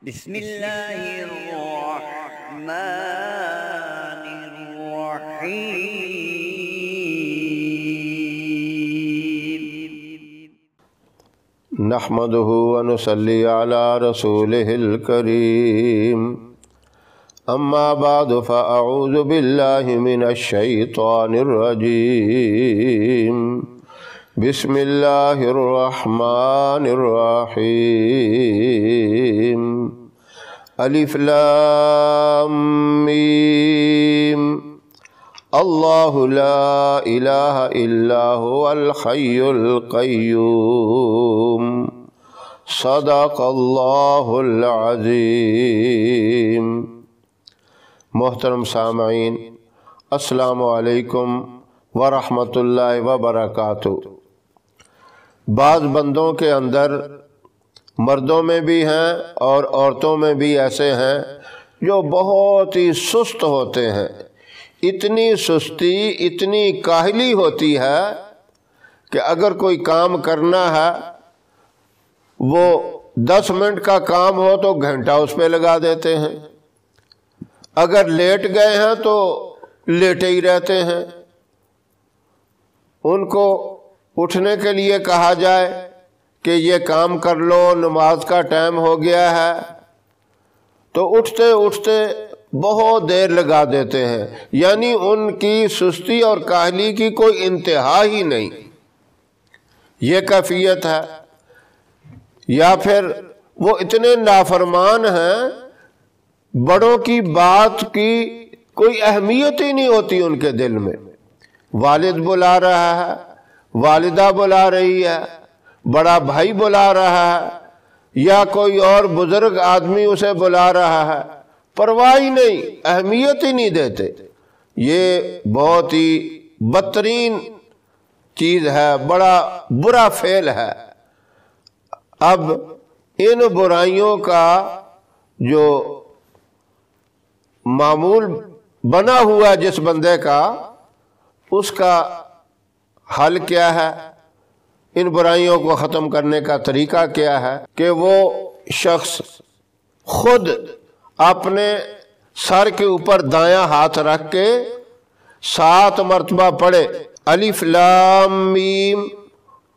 بسم اللہ الرحمن الرحیم نحمده ونصلي على رسوله الكريم اما بعد فاعوذ بالله من الشيطان الرجيم بسم الله الرحمن الرحيم الف لام ميم الله لا إله إلا هو الحي القيوم صدق الله العظيم۔ محترم سامعین، السلام علیکم ورحمۃ اللہ وبرکاتہ۔ بعض بندوں کے اندر مردوں میں بھی ہیں اور عورتوں میں بھی ایسے ہیں جو بہت ہی سست ہوتے ہیں۔ اتنی سستی، اتنی کاہلی ہوتی ہے کہ اگر کوئی کام کرنا ہے وہ 10 منٹ کا کام ہو تو گھنٹہ اس پہ لگا دیتے ہیں، اگر لیٹ گئے ہیں تو لیٹے ہی رہتے ہیں۔ ان کو اٹھنے کے لیے کہا جائے کہ یہ کام کر لو، نماز کا ٹائم ہو گیا ہے، تو اٹھتے اٹھتے بہت دیر لگا دیتے ہیں، یعنی ان کی سستی اور کاہلی کی کوئی انتہا ہی نہیں۔ یہ کیفیت ہے۔ یا پھر وہ اتنے نافرمان ہیں، بڑوں کی بات کی کوئی اہمیت ہی نہیں ہوتی ان کے دل میں۔ والد بلا رہا ہے، والدہ بلا رہی ہے، بڑا بھائی بلا رہا ہے، یا کوئی اور بزرگ آدمی اسے بلا رہا ہے، پرواہ ہی نہیں، اہمیت ہی نہیں دیتے۔ یہ بہت ہی بدترین چیز ہے، بڑا برا فعل ہے۔ اب ان برائیوں کا جو معمول بنا ہوا جس بندے کا، اس کا حل کیا ہے؟ ان برائیوں کو ختم کرنے کا طریقہ کیا ہے کہ وہ شخص خود اپنے سر کے اوپر دایاں ہاتھ رکھ کے 7 مرتبہ پڑھے، الف لام میم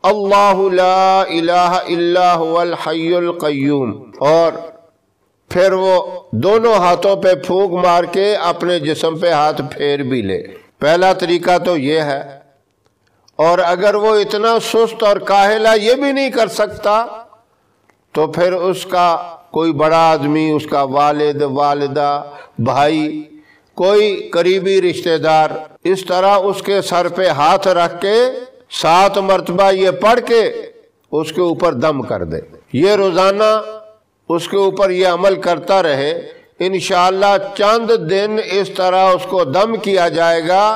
اللہ لا الہ الا هو الحی القیوم، اور پھر وہ دونوں ہاتھوں پہ پھونک مار کے اپنے جسم پہ ہاتھ پھیر بھی لے۔ پہلا طریقہ تو یہ ہے۔ اور اگر وہ اتنا سست اور کاہلا یہ بھی نہیں کر سکتا تو پھر اس کا کوئی بڑا آدمی، اس کا والد، والدہ، بھائی، کوئی قریبی رشتہ دار، اس طرح اس کے سر پہ ہاتھ رکھ کے 7 مرتبہ یہ پڑھ کے اس کے اوپر دم کر دے۔ یہ روزانہ اس کے اوپر یہ عمل کرتا رہے، انشاءاللہ چند دن اس طرح اس کو دم کیا جائے گا،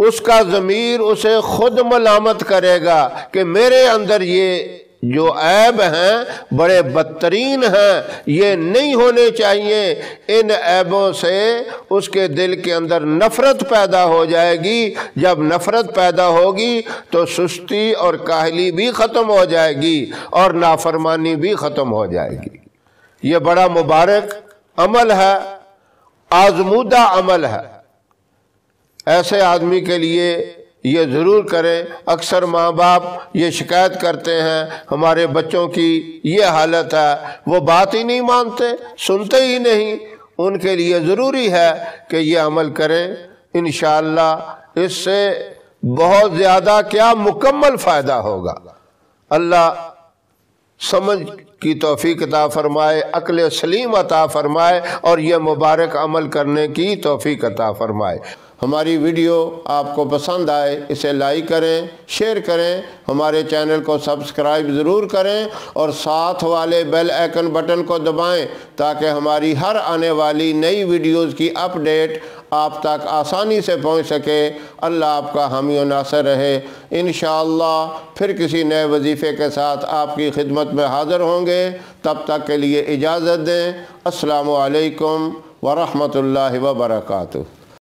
اس کا ضمیر اسے خود ملامت کرے گا کہ میرے اندر یہ جو عیب ہیں بڑے بدترین ہیں، یہ نہیں ہونے چاہیے۔ ان عیبوں سے اس کے دل کے اندر نفرت پیدا ہو جائے گی۔ جب نفرت پیدا ہوگی تو سستی اور کاہلی بھی ختم ہو جائے گی اور نافرمانی بھی ختم ہو جائے گی۔ یہ بڑا مبارک عمل ہے، آزمودہ عمل ہے۔ ایسے آدمی کے لیے یہ ضرور کریں۔ اکثر ماں باپ یہ شکایت کرتے ہیں ہمارے بچوں کی یہ حالت ہے، وہ بات ہی نہیں مانتے، سنتے ہی نہیں۔ ان کے لیے ضروری ہے کہ یہ عمل کریں، انشاءاللہ اس سے بہت زیادہ کیا مکمل فائدہ ہوگا۔ اللہ سمجھ کی توفیق عطا فرمائے، عقل سلیم عطا فرمائے، اور یہ مبارک عمل کرنے کی توفیق عطا فرمائے۔ ہماری ویڈیو آپ کو پسند آئے اسے لائک کریں، شیئر کریں، ہمارے چینل کو سبسکرائب ضرور کریں، اور ساتھ والے بیل آئیکن بٹن کو دبائیں تاکہ ہماری ہر آنے والی نئی ویڈیوز کی اپڈیٹ آپ تک آسانی سے پہنچ سکے۔ اللہ آپ کا حامی و ناصر رہے۔ انشاءاللہ پھر کسی نئے وظیفے کے ساتھ آپ کی خدمت میں حاضر ہوں گے۔ تب تک کے لیے اجازت دیں۔ السلام علیکم ورحمۃ اللہ وبرکاتہ۔